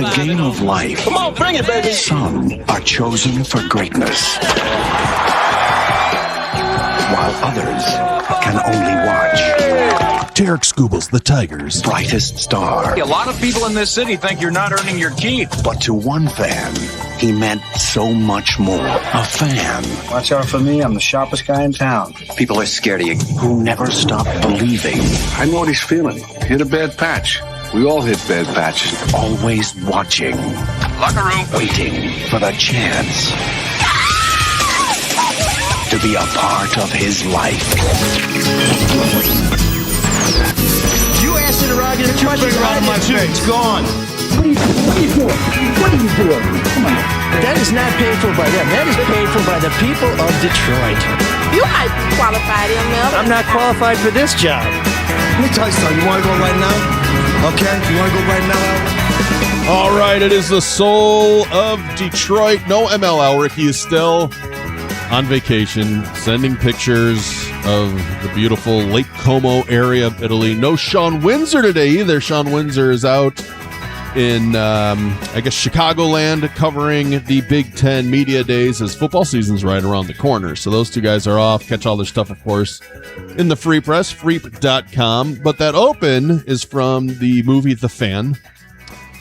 the game of life, come on, bring it, baby. Some are chosen for greatness, while others can only watch. Tarik Skubal's The Tigers' brightest star. A lot of people in this city think you're not earning your keep. But to one fan, he meant so much more. A fan. Watch out for me. I'm the sharpest guy in town. People are scared of you. Who never stopped believing. I know what he's feeling. Hit a bad patch. We all hit bad patches. Always watching. Locker room. Waiting for the chance to be a part of his life. You asked it around, you might be around my face. It's gone. What are you doing? What are you doing? Come on. That is not paid for by them. That is paid for by the people of Detroit. You might qualify them, Mel. I'm not qualified for this job. Let me tell you something. You want to go right now? Okay? You want to go right now, Al? All right, it is the soul of Detroit. No ML Elric. He is still on vacation, sending pictures of the beautiful Lake Como area of Italy. No Sean Windsor today either. Sean Windsor is out in, I guess, Chicagoland covering the Big Ten Media Days as football season's right around the corner. So those two guys are off. Catch all their stuff, of course, in the Free Press, freep.com. But that open is from the movie The Fan.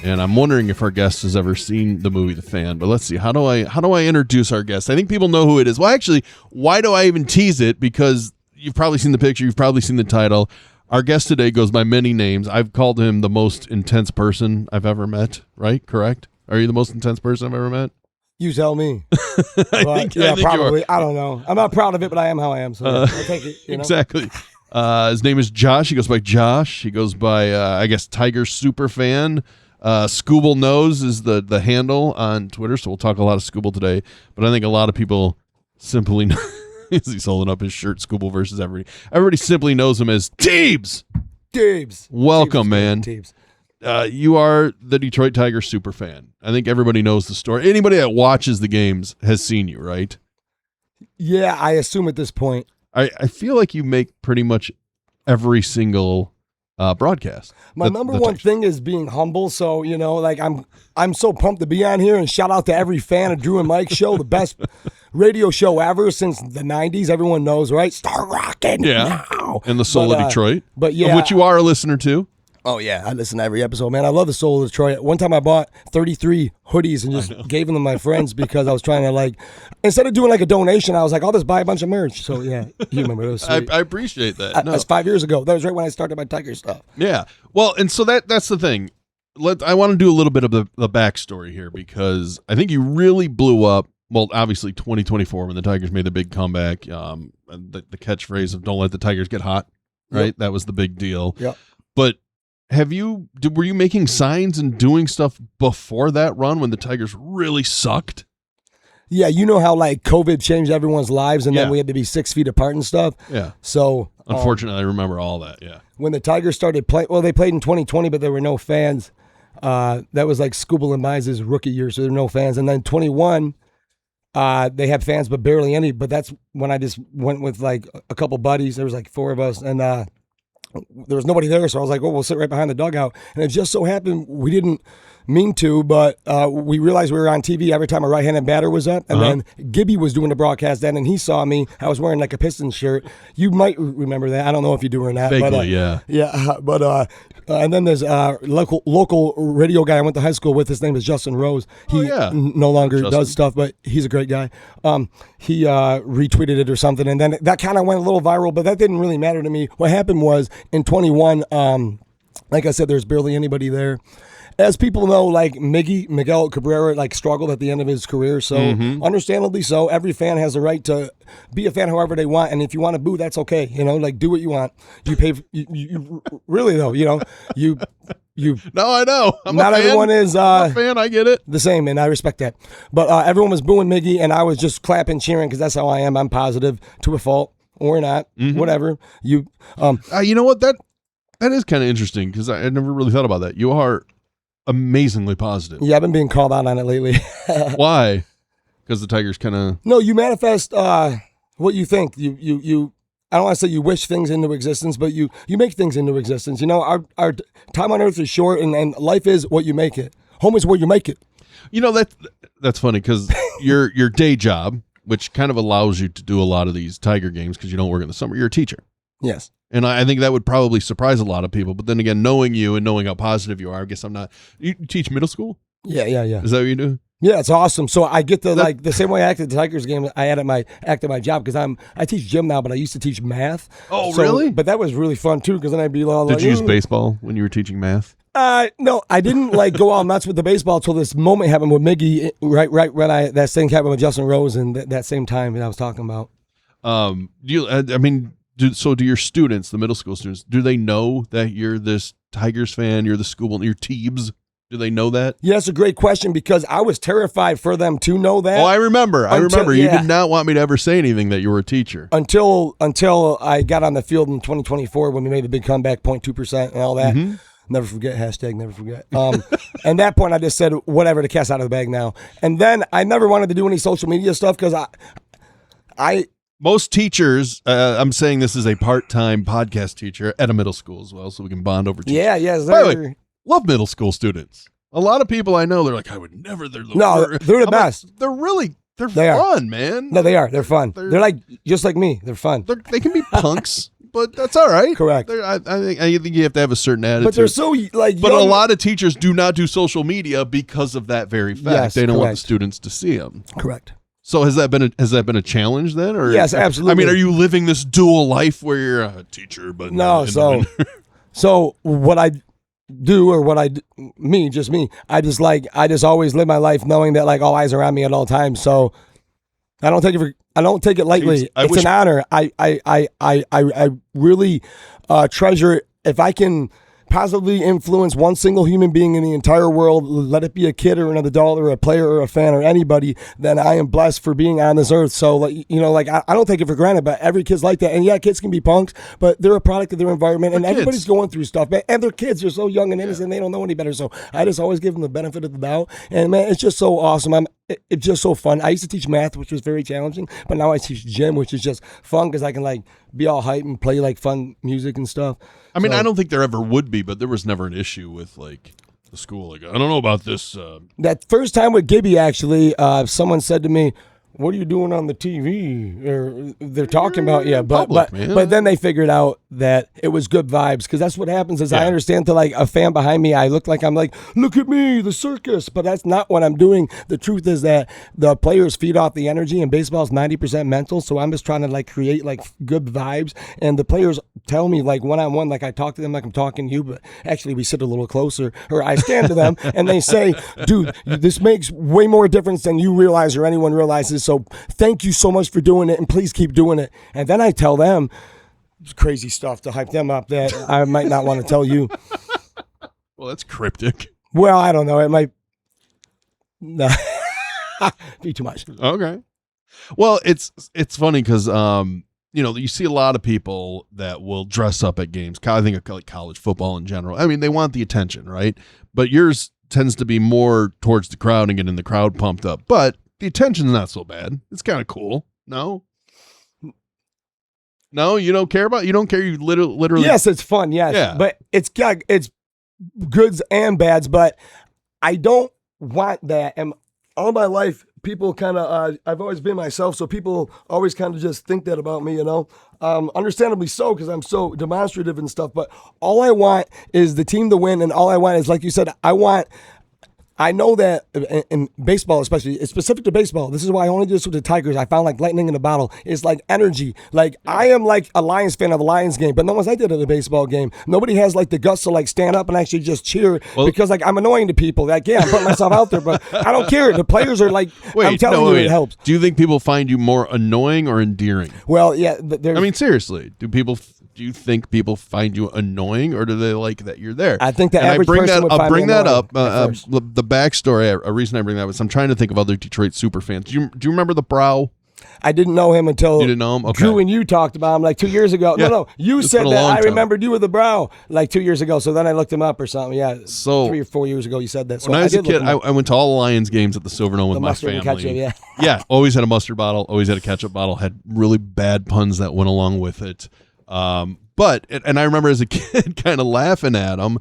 And I'm wondering if our guest has ever seen the movie The Fan. But let's see. How do I introduce our guest? I think people know who it is. Well, actually, why do I even tease it? Because you've probably seen the picture. You've probably seen the title. Our guest today goes by many names. I've called him the most intense person I've ever met. Right? Correct? Are you the most intense person I've ever met? You tell me. I think probably. I don't know. I'm not proud of it, but I am how I am. So I'll take it. You know? Exactly. His name is Josh. He goes by Josh. He goes by, I guess, Tiger Superfan. Skubal knows is the handle on Twitter, so we'll talk a lot of Skubal today. But I think a lot of people simply know, he's holding up his shirt, Skubal versus everybody. Everybody simply knows him as Teebs. Teebs. Welcome, man. Teebs. You are the Detroit Tigers super fan. I think everybody knows the story. Anybody that watches the games has seen you, right? Yeah, I assume at this point. I feel like you make pretty much every single broadcast. My number one thing is being humble. So, you know, like I'm so pumped to be on here, and shout out to every fan of Drew and Mike's show, the best radio show ever since the 90s. Everyone knows, right? Start rocking now. And the soul of Detroit. But yeah, of which you are a listener to. Oh, yeah. I listen to every episode, man. I love the soul of Detroit. One time I bought 33 hoodies and just gave them to my friends because I was trying to, like, instead of doing like a donation, I was like, I'll just buy a bunch of merch. So, yeah, you remember. It was sweet. I appreciate that. That's 5 years ago. That was right when I started my Tiger stuff. Yeah. Well, and so that's the thing. I want to do a little bit of the backstory here because I think you really blew up. Well, obviously 2024 when the Tigers made the big comeback. The catchphrase of "Don't let the Tigers get hot," right? Yep. That was the big deal. Yeah. But were you making signs and doing stuff before that run when the Tigers really sucked? Yeah, you know how like COVID changed everyone's lives, and then we had to be 6 feet apart and stuff. Yeah. So unfortunately, I remember all that. Yeah. When the Tigers started playing, well, they played in 2020, but there were no fans. That was like Skubal and Mize's rookie year, so there were no fans. And then 21. They had fans, but barely any. But that's when I just went with like a couple buddies. There was like 4 of us, and there was nobody there. So I was like, "Oh, we'll sit right behind the dugout." And it just so happened we didn't mean to, but we realized we were on TV every time a right-handed batter was up. And then Gibby was doing the broadcast then, and he saw me. I was wearing like a Pistons shirt. You might remember that. I don't know if you do or not. Vaguely, but, yeah. Yeah, but and then there's a local radio guy I went to high school with. His name is Justin Rose. He no longer does stuff, but he's a great guy. He retweeted it or something, and then that kind of went a little viral, but that didn't really matter to me. What happened was in 21, like I said, there's barely anybody there. As people know, like Miguel Cabrera, like struggled at the end of his career, so understandably so. Every fan has the right to be a fan however they want, and if you want to boo, that's okay. You know, like do what you want. You pay. You really though. You know, you. No, I know. Not everyone is I'm a fan. I get it. The same, and I respect that. But everyone was booing Miggy, and I was just clapping, cheering because that's how I am. I'm positive to a fault or not, whatever. You know what that is kind of interesting because I never really thought about that. You are amazingly positive. Yeah, I've been being called out on it lately. Why? Because the Tigers kind of... No, you manifest what you think. You. I don't want to say you wish things into existence, but you make things into existence. You know, our time on earth is short, and life is what you make it. Home is where you make it. You know, that's funny because your day job, which kind of allows you to do a lot of these Tiger games because you don't work in the summer, you're a teacher. Yes. And I think that would probably surprise a lot of people. But then again, knowing you and knowing how positive you are, I guess I'm not. You teach middle school? Yeah. Is that what you do? Yeah, it's awesome. So I get to the same way I acted at the Tigers game. I act at my job because I teach gym now, but I used to teach math. Oh, really? But that was really fun too because then I'd be all like, Did you use baseball when you were teaching math? No, I didn't go all nuts with the baseball until this moment happened with Miggy. Right when that thing happened with Justin Rose and that same time that I was talking about. Do your students, the middle school students, do they know that you're this Tigers fan? You're the Skubal, you're Teebs. Do they know that? Yeah, it's a great question because I was terrified for them to know that. Oh, I remember. You did not want me to ever say anything that you were a teacher. Until I got on the field in 2024 when we made the big comeback, 0.2% and all that. Mm-hmm. Never forget, hashtag never forget. And that point I just said, whatever, the cat's out of the bag now. And then I never wanted to do any social media stuff because most teachers, I'm saying this is a part-time podcast teacher at a middle school as well, so we can bond over teachers. Yeah. By the way, love middle school students. A lot of people I know, they're like, I would never. They're the best. They're they fun, man. No, they are. They're fun. They're like just like me. They're fun. They can be punks, but that's all right. Correct. I think you have to have a certain attitude. But they're so like. But a lot of teachers do not do social media because of that very fact. Yes, they don't want the students to see them. Correct. So has that been a challenge then? Or yes, absolutely. I mean, are you living this dual life where you're a teacher but no? So what I do or what I do, I just always live my life knowing that like all eyes are on me at all times. So I don't take it lightly. It's an honor. I really treasure it. If I can positively influence one single human being in the entire world, let it be a kid or an adult or a player or a fan or anybody, then I am blessed for being on this earth. So, I don't take it for granted, but every kid's like that. And yeah, kids can be punks, but they're a product of their environment, and everybody's going through stuff. And they're kids. They're so young and innocent. They don't know any better. So I just always give them the benefit of the doubt. And man, it's just so awesome. It's just so fun. I used to teach math, which was very challenging, but now I teach gym, which is just fun because I can be all hype and play fun music and stuff. I mean, I don't think there ever would be, but there was never an issue with the school. I don't know about this. That first time with Gibby, actually, someone said to me, "What are you doing on the TV?" Or they're talking about but then they figured out that it was good vibes because that's what happens. Is I understand to a fan behind me, I look like I'm look at me, the circus, but that's not what I'm doing. The truth is that the players feed off the energy, and baseball is 90% mental. So I'm just trying to create good vibes, and the players tell me one-on-one, I talk to them like I'm talking to you, but actually we sit a little closer, or I stand to them and they say, "Dude, this makes way more difference than you realize or anyone realizes. So thank you so much for doing it, and please keep doing it." And then I tell them crazy stuff to hype them up that I might not want to tell you. Well, that's cryptic. Well, I don't know. It might be too much. Okay. Well, it's funny because you see a lot of people that will dress up at games. I think of college football in general. I mean, they want the attention, right? But yours tends to be more towards the crowd and getting the crowd pumped up. But the attention's not so bad. It's kind of cool. No, you don't care about. You don't care. You literally. Yes, it's fun. Yes, yeah. But it's goods and bads. But I don't want that. And all my life, people kind of. I've always been myself, so people always kind of just think that about me. Understandably so, because I'm so demonstrative and stuff. But all I want is the team to win, and all I want is, like you said, I know that in baseball, especially, it's specific to baseball. This is why I only do this with the Tigers. I found lightning in a bottle. It's energy. I am a Lions fan of the Lions game, but no one's like that at a baseball game. Nobody has the guts to stand up and actually just cheer because I'm annoying to people. I'm putting myself out there, but I don't care. The players are I'm telling you, it helps. Do you think people find you more annoying or endearing? Well, yeah. I mean, seriously, do you think people find you annoying, or do they like that you're there? I think the average person would find me bring that up. The backstory. A reason I bring that up is I'm trying to think of other Detroit super fans. Do you remember the Brow? I didn't know him until you didn't know him. Okay. Drew and you talked about him 2 years ago. Yeah, no, you said that. I remembered you with the Brow 2 years ago. So then I looked him up or something. Yeah, so 3 or 4 years ago you said that. So when I was a kid, I went to all the Lions games at the Silverdome with my family. Ketchup, yeah. Always had a mustard bottle. Always had a ketchup bottle. Had really bad puns that went along with it. But I remember as a kid kind of laughing at them,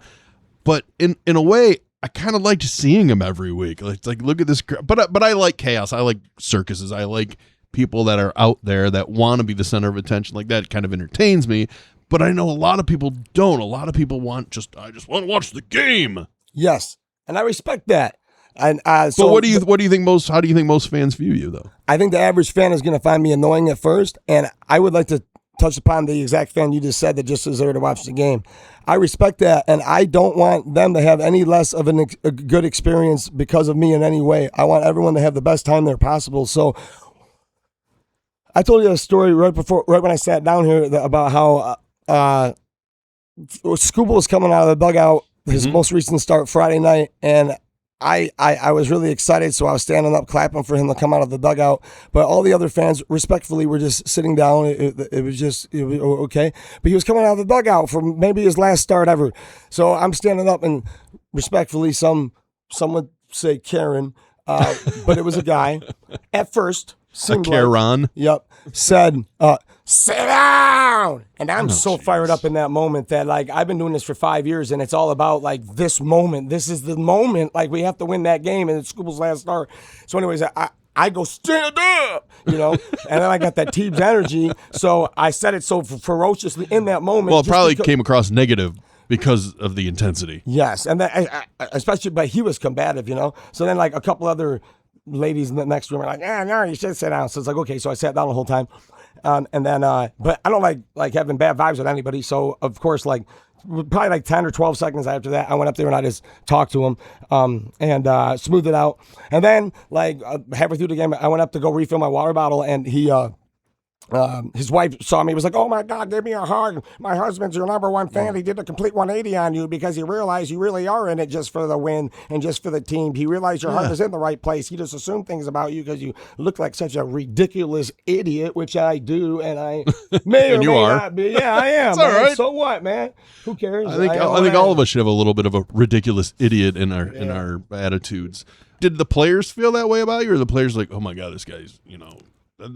but in a way, I kind of liked seeing him every week. It's like, look at this. But I like chaos. I like circuses. I like people that are out there that want to be the center of attention. Like that kind of entertains me. But I know a lot of people don't. A lot of people I just want to watch the game. Yes, and I respect that. And but what do you think most? How do you think most fans view you though? I think the average fan is going to find me annoying at first, and I would like to touch upon the exact fan you just said that just is there to watch the game. I respect that, and I don't want them to have any less of a good experience because of me in any way. I want everyone to have the best time there possible. So I told you a story right when I sat down here about how Skubal was coming out of the dugout, his most recent start Friday night, and I was really excited, so I was standing up clapping for him to come out of the dugout. But all the other fans, respectfully, were just sitting down. It was okay. But he was coming out of the dugout for maybe his last start ever. So I'm standing up, and respectfully, some would say Karen, but it was a guy. At first, seemed Karen. Said, sit down. And I'm fired up in that moment that, like, I've been doing this for 5 years, and it's all about, like, this moment. This is the moment. Like, we have to win that game, and it's Skubal's last start. So anyways, I go, stand up, and then I got that Teebs energy. So I said it so ferociously in that moment. Well, it probably came across negative because of the intensity. Yes, and especially, but he was combative, So then, like, a couple other ladies in the next room are like, no, you should sit down. So it's like, okay, so I sat down the whole time. And then, but I don't like having bad vibes with anybody. So of course, like probably like 10 or 12 seconds after that, I went up there and I just talked to him, and smoothed it out. And then like halfway through the game, I went up to go refill my water bottle, and his wife saw me, was like, oh my God, give me a hug. My husband's your number one fan. He did a complete 180 on you because he realized you really are in it just for the win and just for the team. He realized your heart is in the right place. He just assumed things about you because you look like such a ridiculous idiot, which I do, and I may or may not be. Yeah, I am. It's all right. So what, man? Who cares? I think all of us should have a little bit of a ridiculous idiot in our attitudes. Did the players feel that way about you, or the players like, oh my God, this guy's,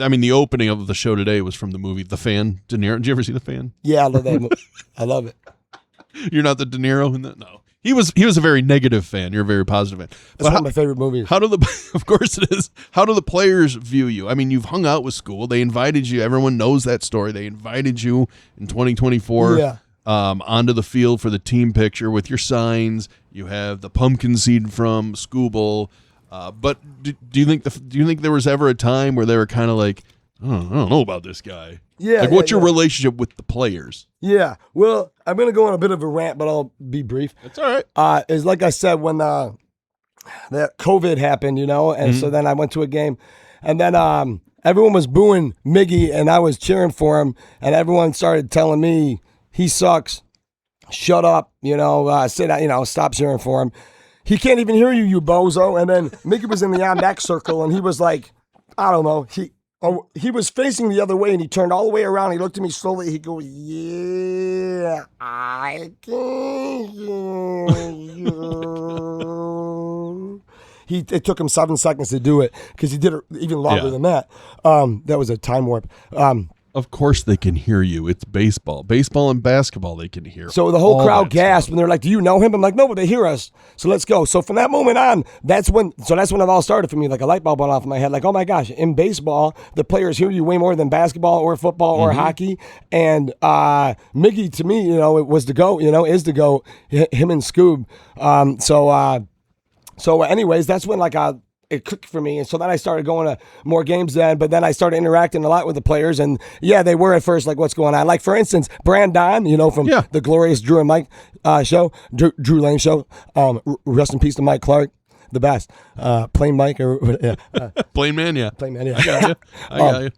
I mean, the opening of the show today was from the movie The Fan. De Niro. Did you ever see The Fan? Yeah, I love that movie. I love it. You're not the De Niro in that? No. He was a very negative fan. You're a very positive fan. That's one of my favorite movies. Of course it is. How do the players view you? I mean, you've hung out with Skubal. They invited you. Everyone knows that story. They invited you in 2024 onto the field for the team picture with your signs. You have the pumpkin seed from Skubal. But do you think there was ever a time where they were kind of like, I don't know about this guy? Yeah. Like, what's your relationship with the players? Yeah. Well, I'm going to go on a bit of a rant, but I'll be brief. That's all right. Is like I said, when that COVID happened, and so then I went to a game, and then everyone was booing Miggy, and I was cheering for him, and everyone started telling me he sucks, shut up, sit down, stop cheering for him. He can't even hear you, you bozo. And then Mickey was in the on-deck circle, and he was like, I don't know. He was facing the other way, and he turned all the way around. He looked at me slowly. He goes, yeah, I can hear you. It took him 7 seconds to do it because he did it even longer than that. That was a time warp. Of course they can hear you. It's baseball. Baseball and basketball they can hear. So the whole crowd gasped, and they're like, do you know him? I'm like, no, but they hear us. So let's go. So from that moment on, that's when it all started for me. Like a light bulb went off in my head. Like, oh my gosh, in baseball, the players hear you way more than basketball or football or hockey. And Miggy, to me, it was the GOAT, is the GOAT, him and Scoob. So anyways, that's when it clicked for me. And so then I started going to more games then, but then I started interacting a lot with the players. And yeah, they were at first like, what's going on? Like, for instance, Brandon, from the glorious Drew and Mike show, Drew Lane show. Rest in peace to Mike Clark, the best. Plain Mike or Plain Man, yeah. Plain Man, yeah. I got you.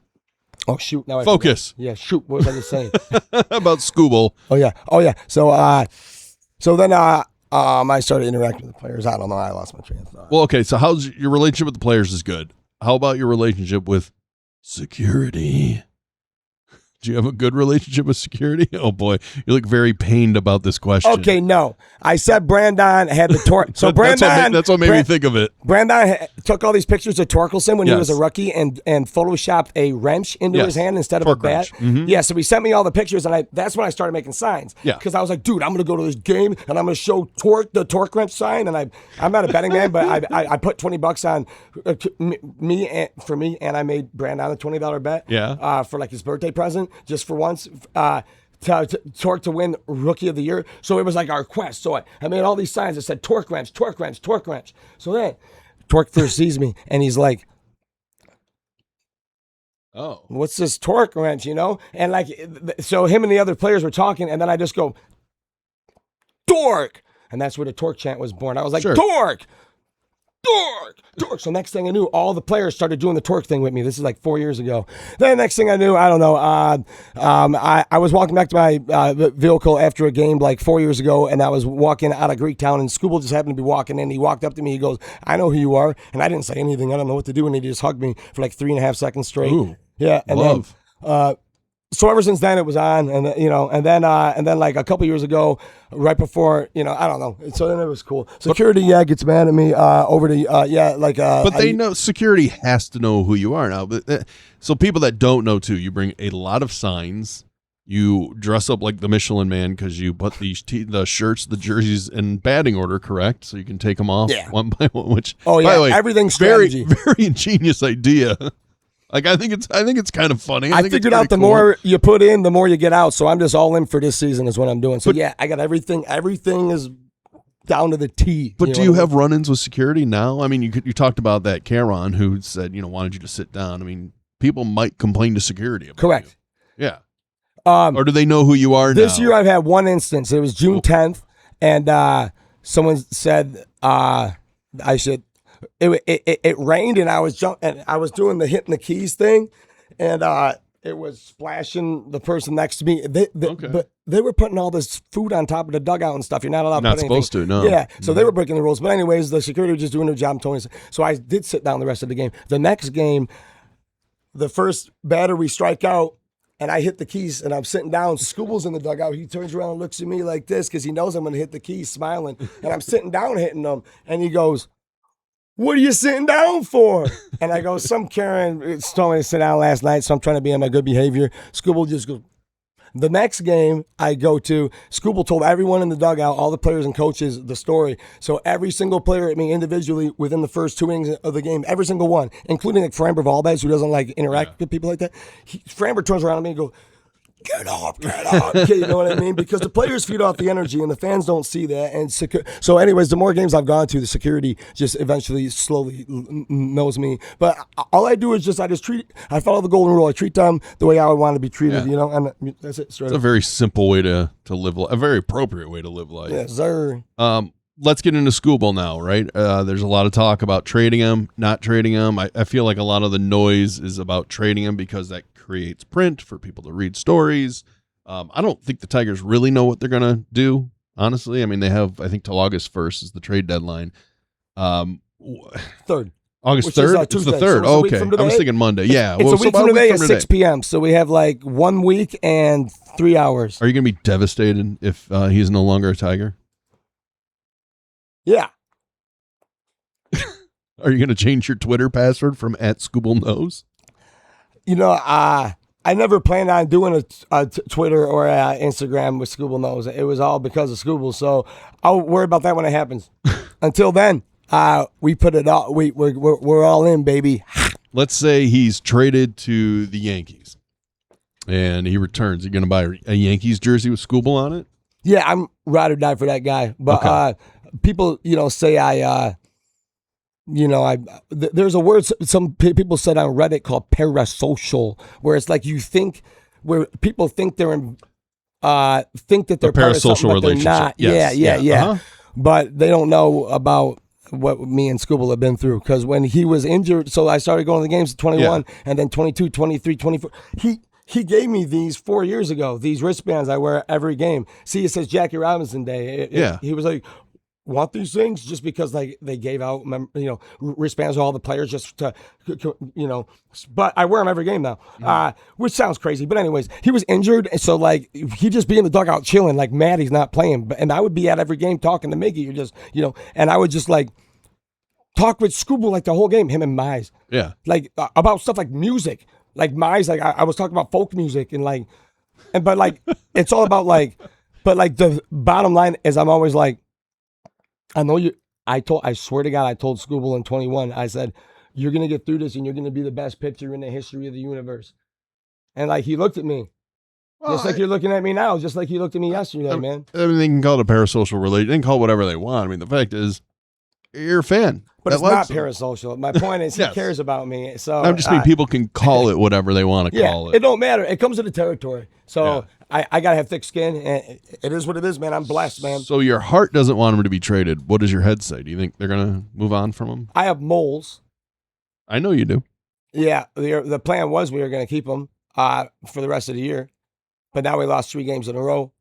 Oh, shoot. Now Focus. Yeah, shoot. What was I just saying? About Skubal. Oh, yeah. So then I started interacting with the players. I don't know. I lost my train of thought. Well, okay. So how's your relationship with the players is good. How about your relationship with security? Do you have a good relationship with security? Oh boy, you look very pained about this question. Okay, no. I said Brandon had the torque. So Brandon, that's what made me think of it. Brandon took all these pictures of Torkelson when he was a rookie and photoshopped a wrench into his hand instead of a bat. Mm-hmm. Yeah, so he sent me all the pictures, and that's when I started making signs. Yeah, because I was like, dude, I'm gonna go to this game and I'm gonna show the torque wrench sign. And I'm not a betting man, but I put $20 on me, and I made Brandon a $20 bet. Yeah, for like his birthday present, just for once. Torque to win Rookie of the Year. So it was like our quest. So I made all these signs that said torque wrench, torque wrench, torque wrench. So then Torque first sees me and he's like, oh, what's this torque wrench, you know? And like, so him and the other players were talking, and then I just go, Torque. And that's where the Torque chant was born. I was like, Torque. Torque. So next thing I knew, all the players started doing the Torque thing with me. This is like 4 years ago. Then next thing I knew, I don't know. I was walking back to my vehicle after a game like 4 years ago, and I was walking out of Greektown, and Skubal just happened to be walking in. He walked up to me. He goes, I know who you are. And I didn't say anything. I don't know what to do. And he just hugged me for like 3.5 seconds straight. Ooh, yeah. And love. then, so ever since then it was on, and and then like a couple years ago, right before, I don't know. So then it was cool. Security, gets mad at me over the But they know security has to know who you are now. But so people that don't know too, you bring a lot of signs. You dress up like the Michelin Man because you put the shirts, the jerseys in batting order, correct? So you can take them off one by one. Which by the way, everything's strategy. Very ingenious idea. Like I think it's kind of funny. I figured out the more you put in, the more you get out. So I'm just all in for this season is what I'm doing. So I got everything. Everything is down to the T. But do you have run-ins with security now? I mean, you talked about that Caron who said wanted you to sit down. I mean, people might complain to security about Correct. You. Yeah. Or do they know who you are now? This year I've had one instance. It was June 10th, and someone said I should. It rained, and I was doing the hitting the keys thing, and it was splashing the person next to me. But they were putting all this food on top of the dugout and stuff. You're not allowed to put anything. Not supposed to, no. Yeah, so they were breaking the rules. But anyways, the security was just doing their job. Tony. So I did sit down the rest of the game. The next game, the first batter we strike out, and I hit the keys, and I'm sitting down. Skubal's in the dugout. He turns around and looks at me like this because he knows I'm going to hit the keys, smiling. And I'm sitting down hitting them, and he goes, what are you sitting down for? And I go, some Karen told me to sit down last night, so I'm trying to be on my good behavior. Skubal just goes. The next game I go to, Skubal told everyone in the dugout, all the players and coaches, the story. So every single player, individually, within the first 2 innings of the game, every single one, including like Framber Valdez, who doesn't like interact with people like that. Framber turns around at me and goes, get up. You know what I mean? Because the players feed off the energy and the fans don't see that. And so anyways, the more games I've gone to, the security just eventually slowly knows me. But all I do is I follow the golden rule. I treat them the way I would want to be treated, and that's it. It's a very simple way to live life, a very appropriate way to live life. Yes, sir. Let's get into Skubal now, right? There's a lot of talk about trading him, not trading him. I feel like a lot of the noise is about trading him because that creates print for people to read stories. I don't think the Tigers really know what they're going to do, honestly. I mean, they have, I think, till August 1st is the trade deadline. 3rd. August 3rd? It's the 3rd. So okay. I was thinking Monday. Yeah. It's a week from today at 6 p.m. So we have like 1 week and 3 hours. Are you going to be devastated if he's no longer a Tiger? Yeah. Are you going to change your Twitter password from @SkubalKnows? I never planned on doing a Twitter or Instagram with Skubal Knows. It was all because of Skubal. So I'll worry about that when it happens. Until then, we put it all. We're all in, baby. Let's say he's traded to the Yankees, and he returns. Are you going to buy a Yankees jersey with Skubal on it? Yeah, I'm ride or die for that guy. But people, say there's a word some people said on Reddit called parasocial, where it's like where people think they're think that they're part of something, but they're not. Yes. Yeah. Uh-huh. But they don't know about what me and Skubal have been through, because when he was injured, so I started going to the games at 21, and then 22, 23, 24. He gave me these 4 years ago, these wristbands I wear every game. See, it says Jackie Robinson Day. He was like, want these things just because like they gave out, wristbands to all the players just to, but I wear them every game now, which sounds crazy. But anyways, he was injured. And so like he'd just be in the dugout chilling, like mad he's not playing. And I would be at every game talking to Mickey. You're just, and I would just like talk with Skubal like the whole game, him and Mize. Yeah. Like about stuff like music. Like Mize, like I was talking about folk music but like it's all about like, but like the bottom line is I'm always like, I know you. I swear to God, I told Skubal in 21. I said, "You're gonna get through this, and you're gonna be the best pitcher in the history of the universe." And like he looked at me, just like you're looking at me now, just like he looked at me yesterday, man. I mean, they can call it a parasocial relation. They can call it whatever they want. I mean, the fact is, you're a fan. But it's not parasocial. My point is, he cares about me. So I'm just mean people can call it whatever they want to call it. It don't matter. It comes to the territory. So I gotta have thick skin, and it is what it is, man. I'm blessed, man. So your heart doesn't want him to be traded. What does your head say? Do you think they're gonna move on from him? I have moles. I know you do. Yeah, the plan was we were gonna keep him for the rest of the year, but now we lost 3 games in a row.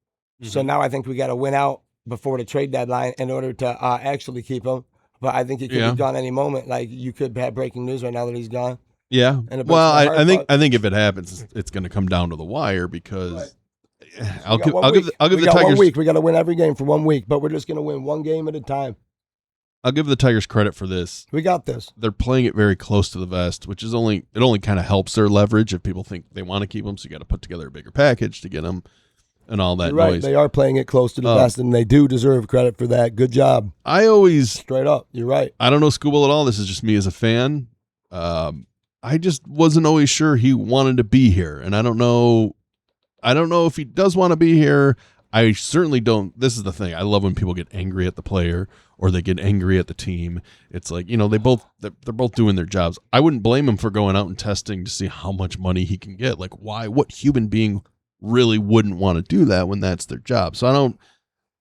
Mm-hmm. So now I think we got to win out before the trade deadline in order to actually keep him. But I think he could be gone any moment. Like you could have breaking news right now that he's gone. Yeah. Well, I think if it happens, it's going to come down to the wire because I'll give the Tigers 1 week. We got to win every game for 1 week, but we're just going to win 1 game at a time. I'll give the Tigers credit for this. We got this. They're playing it very close to the vest, which is only kind of helps their leverage if people think they want to keep them. So you got to put together a bigger package to get them and all that You're right. noise. They are playing it close to the vest, and they do deserve credit for that. Good job. Straight up. You're right. I don't know Skubal at all. This is just me as a fan. I just wasn't always sure he wanted to be here, and I don't know if he does want to be here. I certainly don't. This is the thing. I love when people get angry at the player or they get angry at the team. It's like, they're both doing their jobs. I wouldn't blame him for going out and testing to see how much money he can get. Like, why? What human being really wouldn't want to do that when that's their job? So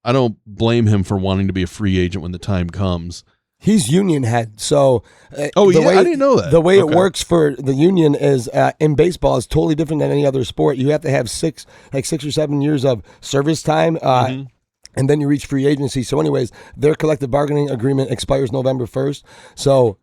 I don't blame him for wanting to be a free agent when the time comes. He's union head, so I didn't know that. The way it works for the union is in baseball is totally different than any other sport. You have to have 6 or 7 years of service time, and then you reach free agency. So, anyways, their collective bargaining agreement expires November 1st. So,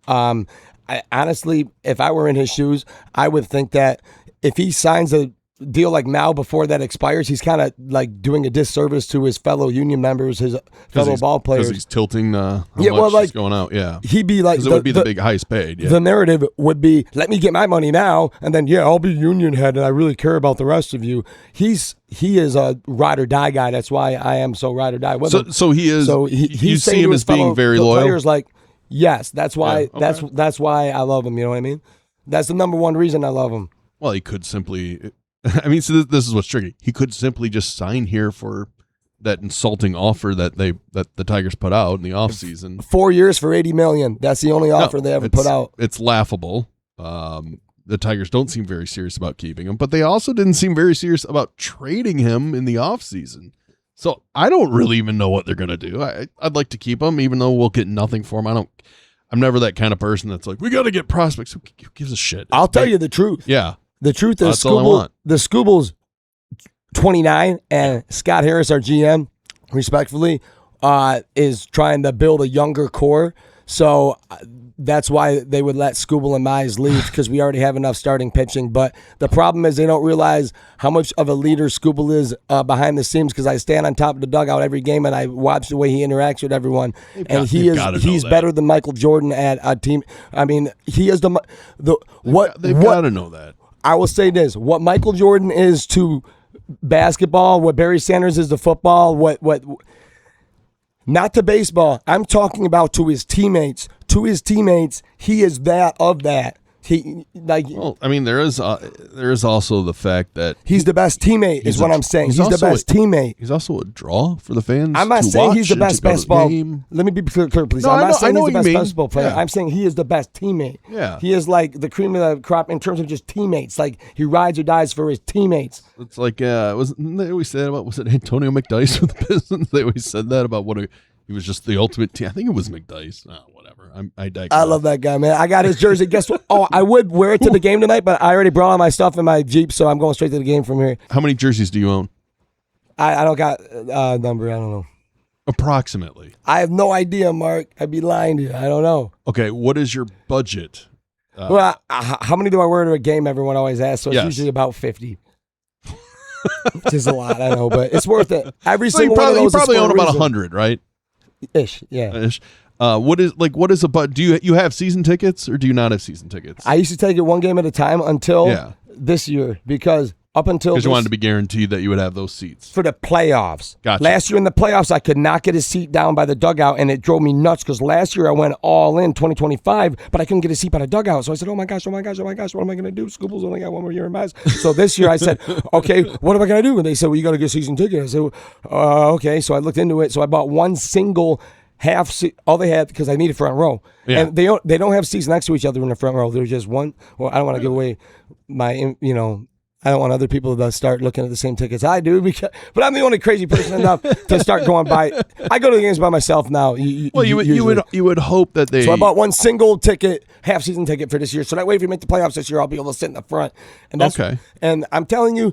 honestly, if I were in his shoes, I would think that if he signs a deal like now before that expires, he's kind of like doing a disservice to his fellow union members, his fellow ball players. Because he's tilting how much he's going out. Yeah, he'd be like, because it would be the big highest paid. Yeah. The narrative would be, let me get my money now, and then I'll be union head, and I really care about the rest of you. He is a ride or die guy. That's why I am so ride or die with him. So he is. So you see him as being very loyal. Players like, yes, that's why. Yeah, okay. That's why I love him. You know what I mean? That's the number one reason I love him. Well, he could simply. I mean, so this is what's tricky. He could simply just sign here for that insulting offer that the Tigers put out in the offseason. 4 years for $80 million. That's the only offer they ever put out. It's laughable. The Tigers don't seem very serious about keeping him, but they also didn't seem very serious about trading him in the offseason. So I don't really even know what they're going to do. I'd like to keep him, even though we'll get nothing for him. I'm never that kind of person that's like, we got to get prospects. Who gives a shit? I'll tell you the truth. Yeah. The truth is, the Skubal's 29, and Scott Harris, our GM, respectfully, is trying to build a younger core. So that's why they would let Skubal and Mize leave, because we already have enough starting pitching. But the problem is they don't realize how much of a leader Skubal is behind the scenes, because I stand on top of the dugout every game and I watch the way he interacts with everyone. He's better than Michael Jordan at a team. I mean, he is they've got to know that. I will say this: what Michael Jordan is to basketball, what Barry Sanders is to football, what not to baseball. I'm talking about to his teammates. To his teammates, he is that of that. Well, I mean, there is also the fact that he's the best teammate. Is what I'm saying. He's the best teammate. He's also a draw for the fans. I'm not saying he's the best basketball. Let me be clear, please. I'm not saying he's the best basketball player. Yeah. I'm saying he is the best teammate. Yeah, he is like the cream of the crop in terms of just teammates. Like he rides or dies for his teammates. It's like wasn't they always said about, was it Antonio McDyess with the Pistons? They always said that about he was just the ultimate team. I think it was McDyess. Oh, whatever. I digress. I love that guy, man. I got his jersey. Guess what? Oh, I would wear it to the game tonight, but I already brought all my stuff in my Jeep, so I'm going straight to the game from here. How many jerseys do you own? I don't got a number. I don't know. Approximately. I have no idea, Mark. I'd be lying to you. I don't know. Okay, what is your budget? Well, how many do I wear to a game? Everyone always asks. So it's usually about 50. Which is a lot, I know, but it's worth it. Every single one of those. You probably own about 100, right? Ish, yeah. Ish. What is a budget? Do you have season tickets or do you not have season tickets? I used to take it one game at a time until this year because up until you wanted to be guaranteed that you would have those seats for the playoffs. Gotcha. Last year in the playoffs, I could not get a seat down by the dugout, and it drove me nuts because last year I went all in 2025, but I couldn't get a seat by the dugout. So I said, "Oh my gosh, what am I going to do? Skubal's only got one more year in Mass." So this year I said, "Okay, what am I going to do?" And they said, "Well, you got to get a season ticket." I said, "Okay." So I looked into it. So I bought one single half seat. All they had because I needed front row, and they don't have seats next to each other in the front row. There's just one. Well, I don't want to give away my I don't want other people to start looking at the same tickets I do, but I'm the only crazy person enough to start going by. I go to the games by myself now. You would hope that they. So I bought one single ticket, half season ticket for this year. So that way, if you make the playoffs this year, I'll be able to sit in the front. And that's, okay. And I'm telling you,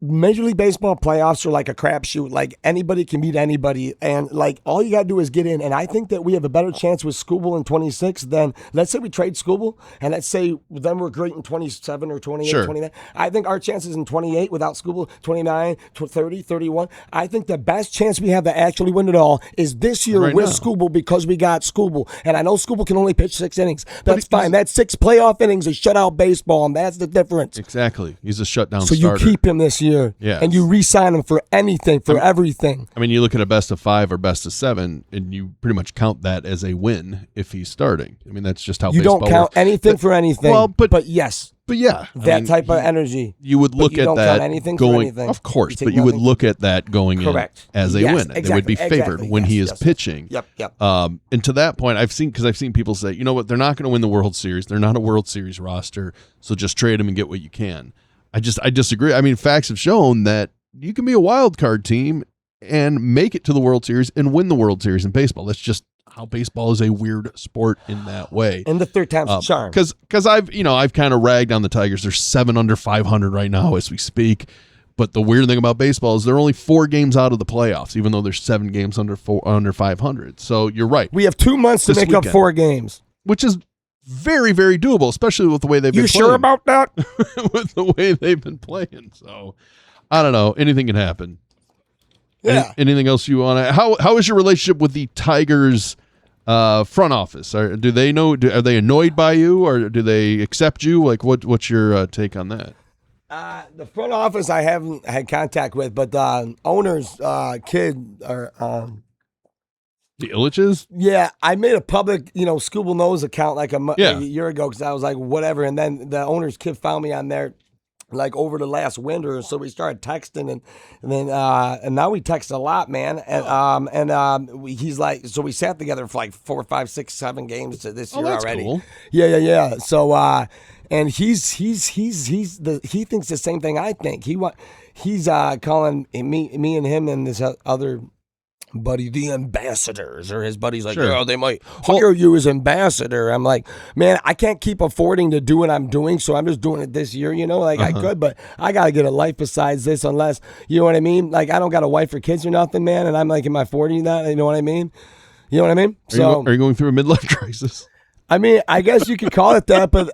Major League Baseball playoffs are like a crapshoot. Like anybody can beat anybody, and like all you gotta do is get in. And I think that we have a better chance with Skubal in 26 than let's say we trade Skubal, and let's say then we're great in 27 or 28, 29. I think our chances in 28 without Skubal, 29, 30, 31. I think the best chance we have to actually win it all is this year with Skubal because we got Skubal. And I know Skubal can only pitch 6 innings. That's fine. That's 6 playoff innings of shutout baseball, and that's the difference. Exactly. He's a shutdown so starter. You keep him this year, and you re-sign him for anything, for everything. I mean, you look at a best of 5 or best of 7, and you pretty much count that as a win if he's starting. I mean, that's just how you baseball don't count works. anything for anything. Well, but yes. But yeah, that type of energy. You would look at that anything going, of course, but you would look at that going in as a win. Exactly, they would be favored when he is pitching. Yep. And to that point, I've seen people say, you know what, they're not going to win the World Series. They're not a World Series roster, so just trade them and get what you can. I disagree. I mean, facts have shown that you can be a wild card team and make it to the World Series and win the World Series in baseball. That's just how baseball is a weird sport in that way. And the third time's a charm. Because I've kind of ragged on the Tigers. They're 7 under 500 right now as we speak. But the weird thing about baseball is they're only 4 games out of the playoffs, even though there's 7 games under 500. So you're right. We have 2 months to make up 4 games, which is very, very doable, especially with the way they've been playing. You sure about that? With the way they've been playing. So I don't know. Anything can happen. Yeah. Anything else you want to? How is your relationship with the Tigers front office? Do they know? Are they annoyed by you, or do they accept you? Like, what's your take on that? The front office I haven't had contact with, but owner's kid or the Illiches? Yeah, I made a public, Skubal Knows account like a year ago because I was like, whatever. And then the owner's kid found me on there like over the last winter. So we started texting and now we text a lot, man. And he's like, so we sat together for like 4, 5, 6, 7 games this year that's already. Cool. Yeah. So, and he thinks the same thing I think. He's calling me and him and this other buddy the ambassadors, or his buddy's like, oh, they might hire you as ambassador. I'm like, man, I can't keep affording to do what I'm doing, so I'm just doing it this year, I could, but I gotta get a life besides this, unless, you know what I mean? Like, I don't got a wife or kids or nothing, man, and I'm like in my 40s now, you know what I mean? So are you going through a midlife crisis? I mean, I guess you could call it that, but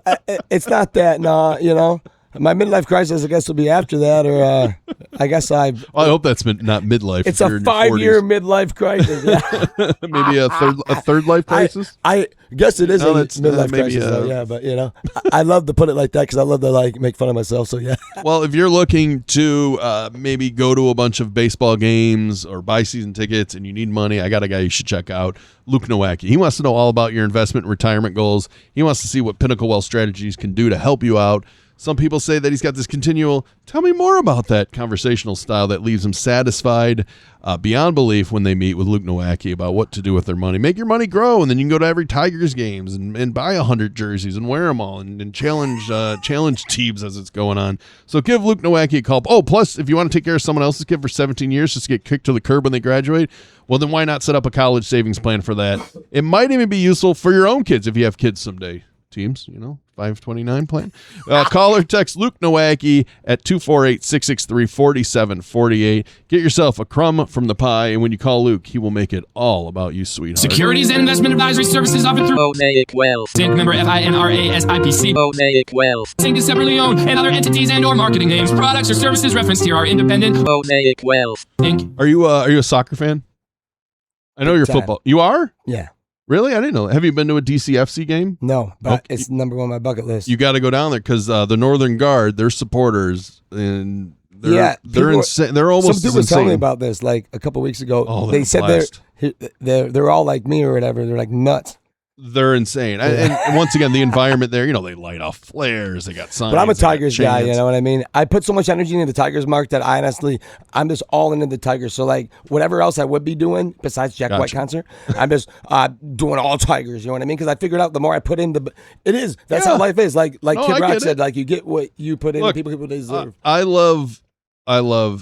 it's not that, no, My midlife crisis, I guess, will be after that, or I guess I hope that's not midlife. It's a 5-year midlife crisis. Yeah. Maybe a third life crisis. I guess it is a midlife crisis, though. Yeah, but I love to put it like that because I love to make fun of myself. So yeah. Well, if you're looking to maybe go to a bunch of baseball games or buy season tickets and you need money, I got a guy you should check out, Luke Nowacki. He wants to know all about your investment and retirement goals. He wants to see what Pinnacle Wealth Strategies can do to help you out. Some people say that he's got this continual, tell me more about that conversational style that leaves them satisfied beyond belief when they meet with Luke Nowacki about what to do with their money. Make your money grow, and then you can go to every Tigers games and buy 100 jerseys and wear them all and challenge Teebs as it's going on. So give Luke Nowacki a call. Oh, plus, if you want to take care of someone else's kid for 17 years just to get kicked to the curb when they graduate, well, then why not set up a college savings plan for that? It might even be useful for your own kids if you have kids someday. teams, 529 plan. Call or text Luke Nowacki at 248-663-4748. Get yourself a crumb from the pie, and when you call Luke, he will make it all about you, sweetheart. Securities and investment advisory services offered through Mosaic Wealth. Inc. member FINRA-SIPC. Mosaic Wealth. Inc. is separately owned, and other entities and or marketing names, products, or services referenced here are independent. Mosaic Wealth. Inc. Are you a soccer fan? I know you're football. You are? Yeah. Really? I didn't know that. Have you been to a DCFC game? No, but it's number one on my bucket list. You got to go down there because the Northern Guard, their supporters, and they're insane. They're almost some dude was telling me about this like a couple weeks ago. Oh, they said they're all like me or whatever. They're like nuts. They're insane. And once again, the environment there, they light off flares. They got signs. But I'm a Tigers guy, you know what I mean? I put so much energy into the Tigers, Mark, that I'm just all into the Tigers. So, like, whatever else I would be doing besides Jack White concert, I'm just doing all Tigers, you know what I mean? Because I figured out the more I put in, that's how life is. Like Kid Rock said, like, you get what you put in, and people deserve. I love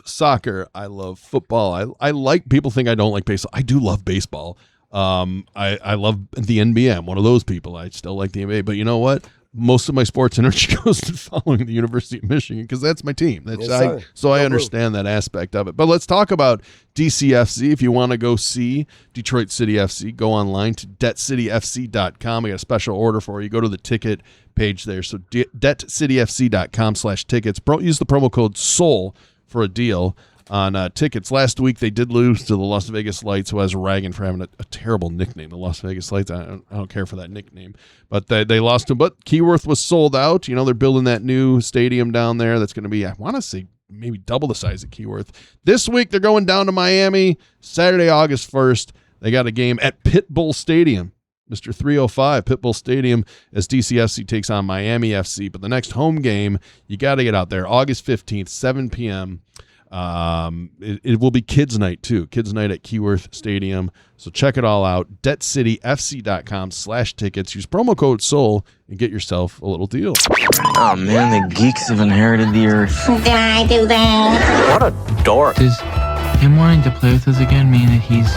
soccer. I love football. I like, people think I don't like baseball. I do love baseball. I love the NBA. I'm one of those people. I still like the NBA, but you know what? Most of my sports energy goes to following the University of Michigan because that's my team. I understand that aspect of it. But let's talk about DCFC. If you want to go see Detroit City FC, go online to debtcityfc.com. I got a special order for you. Go to the ticket page there. So debtcityfc.com/tickets. Use the promo code SOUL for a deal on tickets. Last week, they did lose to the Las Vegas Lights, who I was ragging for having a terrible nickname, the Las Vegas Lights. I don't care for that nickname. But they lost to, but Keyworth was sold out. They're building that new stadium down there that's going to be, I want to say, maybe double the size of Keyworth. This week, they're going down to Miami, Saturday, August 1st. They got a game at Pitbull Stadium, Mr. 305, Pitbull Stadium, as DCFC takes on Miami FC. But the next home game, you got to get out there, August 15th, 7 p.m., it will be Kids Night too. Kids Night at Keyworth Stadium. So check it all out. debtcityfc.com/tickets. Use promo code SOUL and get yourself a little deal. Oh man, the geeks have inherited the earth. Did I do that? What a dork. Does him wanting to play with us again mean that he's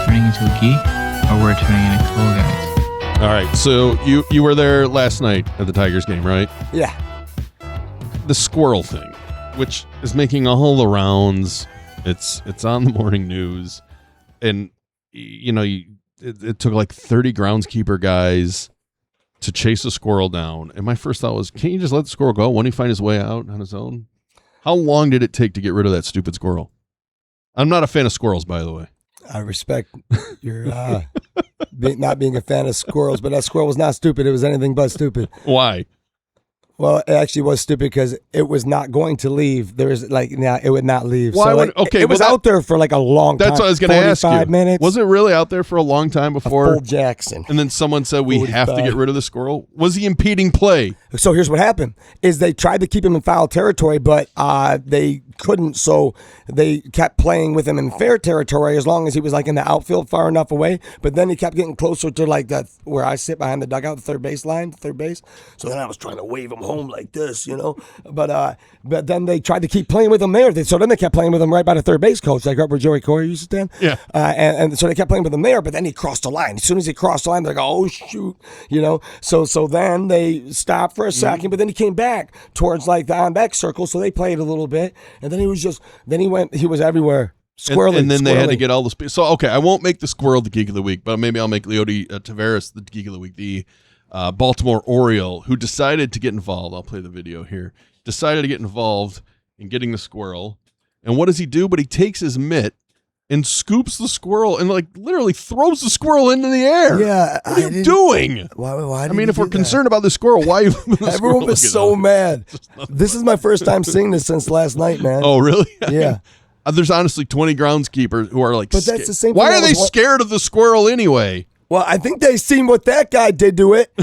turning into a geek, or we're turning into cool guys? All right. So you were there last night at the Tigers game, right? Yeah. The squirrel thing, which is making all the rounds. It's on the morning news. And, it took like 30 groundskeeper guys to chase a squirrel down. And my first thought was, can't you just let the squirrel go? Won't he find his way out on his own? How long did it take to get rid of that stupid squirrel? I'm not a fan of squirrels, by the way. I respect your not being a fan of squirrels, but that squirrel was not stupid. It was anything but stupid. Why? Well, it actually was stupid because it was not going to leave. It would not leave. Why so it was out there for like a long time. That's what I was going to ask you. 45 minutes. Was it really out there for a long time before? Full Jackson. And then someone said we have to get rid of the squirrel. Was he impeding play? So here's what happened: is they tried to keep him in foul territory, but they couldn't. So they kept playing with him in fair territory as long as he was like in the outfield far enough away. But then he kept getting closer to like that where I sit behind the dugout, the third base line, third base. So then I was trying to wave him home like this, But then they tried to keep playing with him there. So then they kept playing with him right by the third base coach, like right where Joey Corey used to stand. Yeah. And so they kept playing with him there, but then he crossed the line. As soon as he crossed the line, they're like, oh shoot, So then they stopped for a second, but then he came back towards like the on-back circle. So they played a little bit, and then he was everywhere. Squirreling, and then they had to get all the speed. So, okay, I won't make the squirrel the geek of the week, but maybe I'll make Leody Taveras the geek of the week. The Baltimore Oriole, who decided to get involved. I'll play the video here. Decided to get involved in getting the squirrel. And what does he do? But he takes his mitt and scoops the squirrel and like literally throws the squirrel into the air. Yeah. What are you doing? Why I mean, if we're concerned about the squirrel, why are you Everyone was so mad. This is my first time seeing this since last night, man. Oh, really? Yeah. There's honestly 20 groundskeepers who are like, but that's the same. Why are they scared of the squirrel anyway? Well, I think they seen what that guy did to it.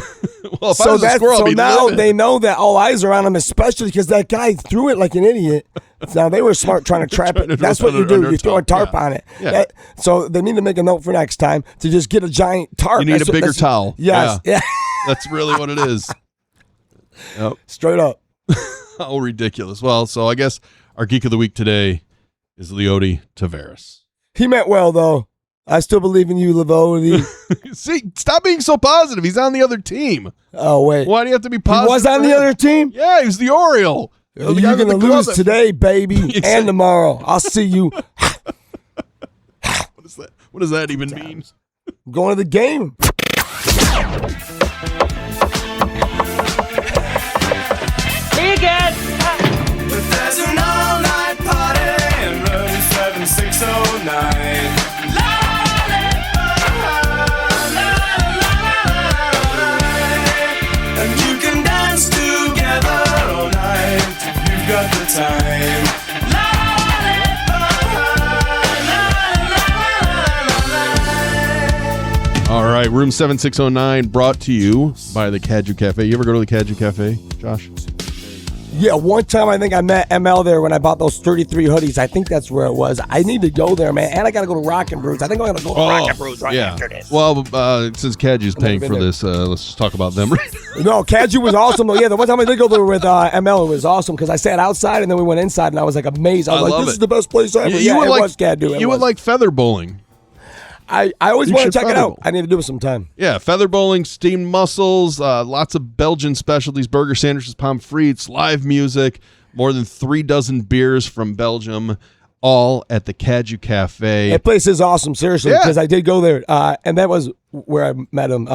Well, if I was a squirrel, so now they know that all eyes are on him, especially because that guy threw it like an idiot. Now they were smart trying to trap it. That's what you do. You throw a tarp on it. Yeah. So they need to make a note for next time to just get a giant tarp. You need a bigger towel. Yes. Yeah. That's really what it is. Yep. Straight up. Oh, ridiculous. Well, so I guess our geek of the week today is Leody Taveras. He meant well, though. I still believe in you, Lavodi. See, stop being so positive. He's on the other team. Oh, wait. Why do you have to be positive? He was on the other team? Yeah, he was the Oriole. You're going to lose today, baby, and tomorrow. I'll see you. What does that even mean? I'm going to the game. See you again. There's an all-night party in room 7609. And you can dance together all night if you've got the time. All right, room 7609 brought to you by the Kaju Cafe. You ever go to the Kaju Cafe, Josh? Yeah, one time I think I met ML there when I bought those 33 hoodies. I think that's where it was. I need to go there, man. And I got to go to Rockin' Brews. I think I'm going to go to Rockin' Brews after this. Well, since Kaju's paying for this, let's just talk about them. No, Kaju was awesome. Yeah, the one time I did go there with ML, it was awesome because I sat outside and then we went inside and I was like amazed. I was like, this is the best place ever. Yeah, it was Kaju. You would like feather bowling. I always want to check it out. I need to do it sometime. Yeah, feather bowling, steamed mussels, lots of Belgian specialties, burger sandwiches, pommes frites, live music, more than 3 dozen beers from Belgium, all at the Kaju Cafe. That place is awesome, seriously, because I did go there, and that was where I met him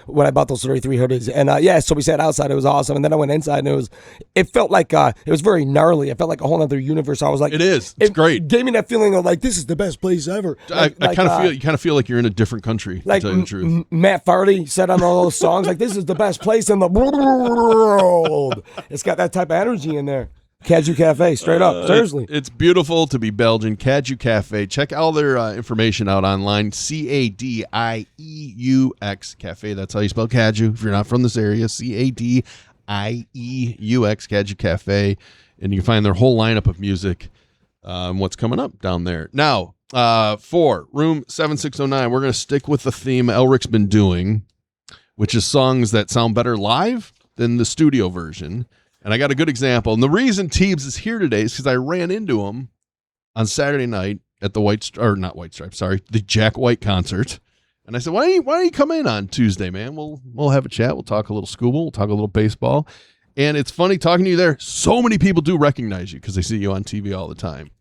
when I bought those 33 hoodies. And so we sat outside. It was awesome. And then I went inside, and it felt like it was very gnarly. It felt like a whole other universe. I was like, it is. It's great. It gave me that feeling of like, this is the best place ever. I kind of feel like you're in a different country. Like to tell you the truth. Matt Farley said on all those songs, like, this is the best place in the world. It's got that type of energy in there. Kaju Cafe, straight up. Seriously. It's beautiful to be Belgian. Kaju Cafe. Check all their information out online. Kadieux Cafe. That's how you spell Kaju. If you're not from this area, Kadieux Kaju Cafe. And you can find their whole lineup of music and what's coming up down there. Now, for room 7609, we're going to stick with the theme Elric's been doing, which is songs that sound better live than the studio version. And I got a good example. And the reason Teebs is here today is because I ran into him on Saturday night at the the Jack White concert. And I said, why don't you come in on Tuesday, man? We'll have a chat. We'll talk a little Skubal. We'll talk a little baseball. And it's funny talking to you there. So many people do recognize you because they see you on TV all the time.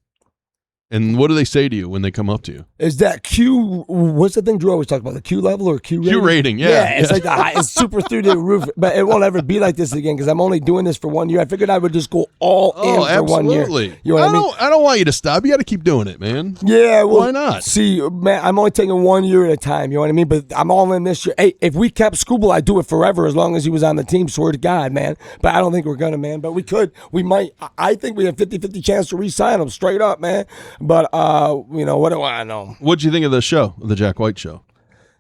And what do they say to you when they come up to you? Is that Q? What's the thing Drew always talk about? The Q level or Q rating? Q rating, yeah. Yeah, it's like it's super through the roof. But it won't ever be like this again because I'm only doing this for 1 year. I figured I would just go all in for 1 year. You know what I mean? I don't want you to stop. You got to keep doing it, man. Yeah, well, why not? See, man, I'm only taking 1 year at a time. You know what I mean? But I'm all in this year. Hey, if we kept Skubal, I'd do it forever as long as he was on the team. Swear to God, man. But I don't think we're gonna, man. But we could. We might. I think we have 50-50 chance to re-sign him straight up, man. But what do I know? What'd you think of the show, the Jack White show?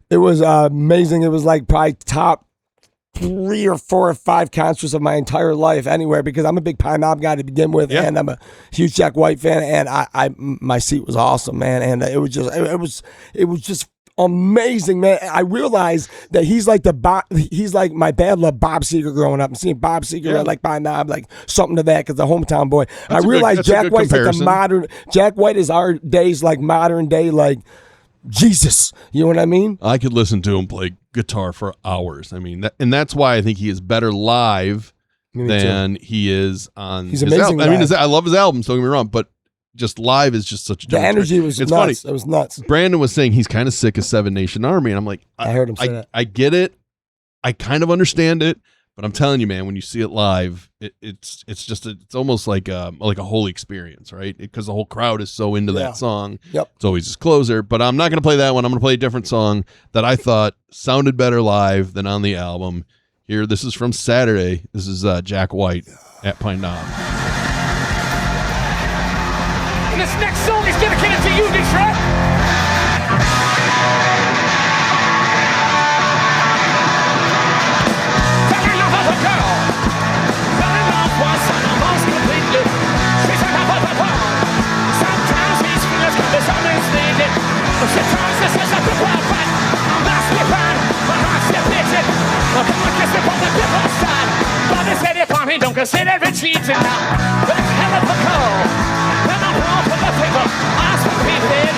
It was amazing. It was like probably top 3 or 4 or 5 concerts of my entire life anywhere because I'm a big Pie Knob guy to begin with, and I'm a huge Jack White fan. And my seat was awesome, man. And it was just amazing, man. I realized that he's like my dad loved Bob Seger growing up and seeing Bob Seger like Pie Knob, like something to that because the hometown boy. I realized Jack White's like the modern. Jack White is our day's like modern day like Jesus. You know what I mean? I could listen to him play guitar for hours. I mean, and that's why I think he is better live than he is on. He's amazing. I mean, I love his albums. Don't get me wrong, but just live is just such a difference. The energy was nuts. Funny. It was nuts. Brandon was saying he's kind of sick of Seven Nation Army, and I'm like, I heard him say that. I get it. I kind of understand it, but I'm telling you, man, when you see it live, it's almost like a holy experience, right? Because the whole crowd is so into that song. Yep. It's always his closer, but I'm not going to play that one. I'm going to play a different song that I thought sounded better live than on the album. Here, this is from Saturday. This is Jack White at Pine Knob. This next song is dedicated to you, Detroit. Fell in love with a girl. Fell in love once and almost completely. She's a love of a girl. Sometimes these feelings can be misunderstood. But she tries to say something well, but that's the plan. My heart's the picture. I'm gonna kiss it from the different side. But they said if I'm don't consider it cheating now. But it's hell of a girl. When I'm wrong for the paper, ask for people.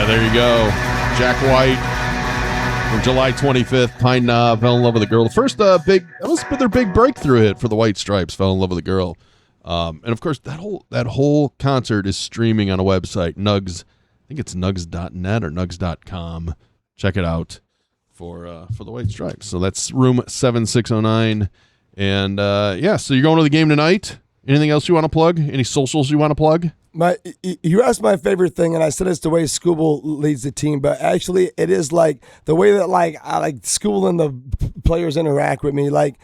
There you go. Jack White from July 25th. Pine Knob, Fell in Love with a Girl. The first that was their big breakthrough hit for the White Stripes, Fell in Love with a Girl. And of course, that whole concert is streaming on a website, Nugs. I think it's nugs.net or nugs.com. Check it out for the White Stripes. So that's room 7609. And so you're going to the game tonight. Anything else you want to plug? Any socials you want to plug? You asked my favorite thing, and I said it's the way Skubal leads the team, but actually it is like the way that I like Skubal and the players interact with me. Like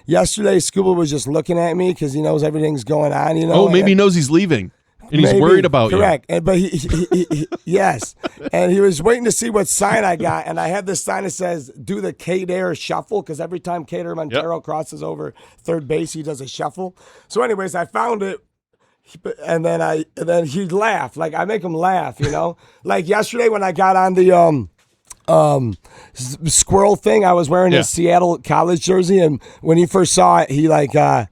yesterday, Skubal was just looking at me because he knows everything's going on. Oh, maybe he knows he's leaving. And he's worried about you. Correct. But he yes. And he was waiting to see what sign I got. And I had this sign that says, do the K-Dare shuffle, because every time K-Dare Montero crosses over third base, he does a shuffle. So anyways, I found it. And then he'd laugh. Like, I make him laugh, Like yesterday when I got on the squirrel thing, I was wearing his Seattle College jersey. And when he first saw it,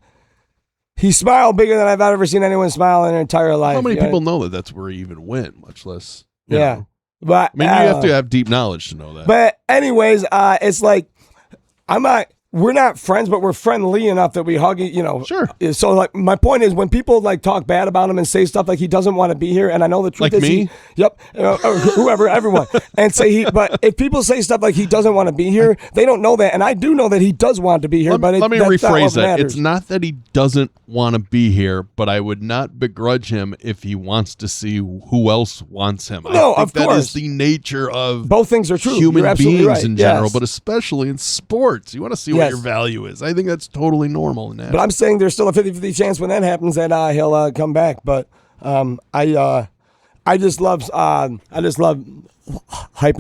he smiled bigger than I've ever seen anyone smile in their entire life. How many people know that that's where he even went, much less, you know? But maybe you have to have deep knowledge to know that. But anyways, it's like, we're not friends, but we're friendly enough that we hug, Sure. So, like, my point is when people, like, talk bad about him and say stuff like he doesn't want to be here, and I know the truth like is me? Whoever, everyone, and say but if people say stuff like he doesn't want to be here, they don't know that, and I do know that he does want to be here, let me rephrase that. Matters. It's not that he doesn't want to be here, but I would not begrudge him if he wants to see who else wants him. No, I think of course. that is the nature of both things are true. Human beings right. in general, but especially in sports. You want to see what your value is. I think that's totally normal in that. But I'm saying there's still a 50-50 chance when that happens that he'll come back. But I just love hyping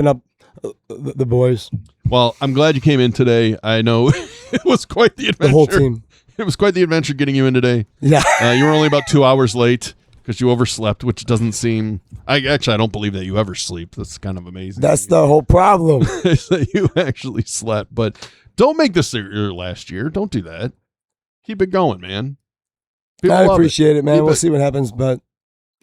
up the boys. Well, I'm glad you came in today. I know it was quite the adventure. The whole team. It was quite the adventure getting you in today. Yeah. You were only about 2 hours late because you overslept, which doesn't seem. I don't believe that you ever sleep. That's kind of amazing. That's the whole problem. That you actually slept, but. Don't make this your last year. Don't do that. Keep it going, man. People I appreciate it, man. We'll see what happens, but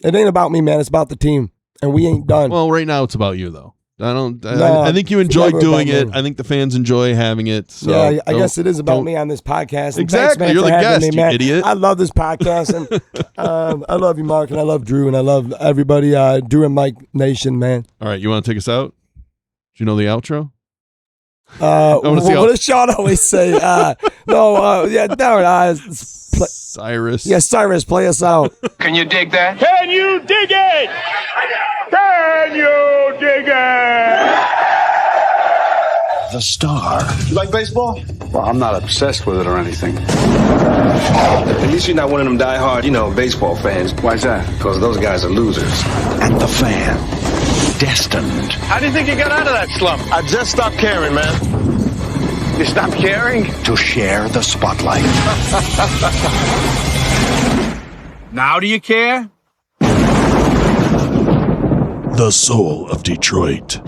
it ain't about me, man. It's about the team, and we ain't done. Well, right now it's about you, though. I think you enjoy doing it. I think the fans enjoy having it. So yeah, I guess it is about me on this podcast. And exactly. Thanks, man, you're the guest, me, man. you idiot. I love this podcast, and I love you, Mark, and I love Drew, and I love everybody, Drew and Mike Nation, man. All right, you want to take us out? Do you know the outro? What does Sean always say? Cyrus. Yeah, Cyrus, play us out. Can you dig that? Can you dig it? Can you dig it? The star. You like baseball? Well, I'm not obsessed with it or anything. At least you're not one of them die-hard, baseball fans. Why's that? Because those guys are losers. And the fan. Destined. How do you think you got out of that slump? I just stopped caring, man. You stopped caring? To share the spotlight. Now do you care? The Soul of Detroit.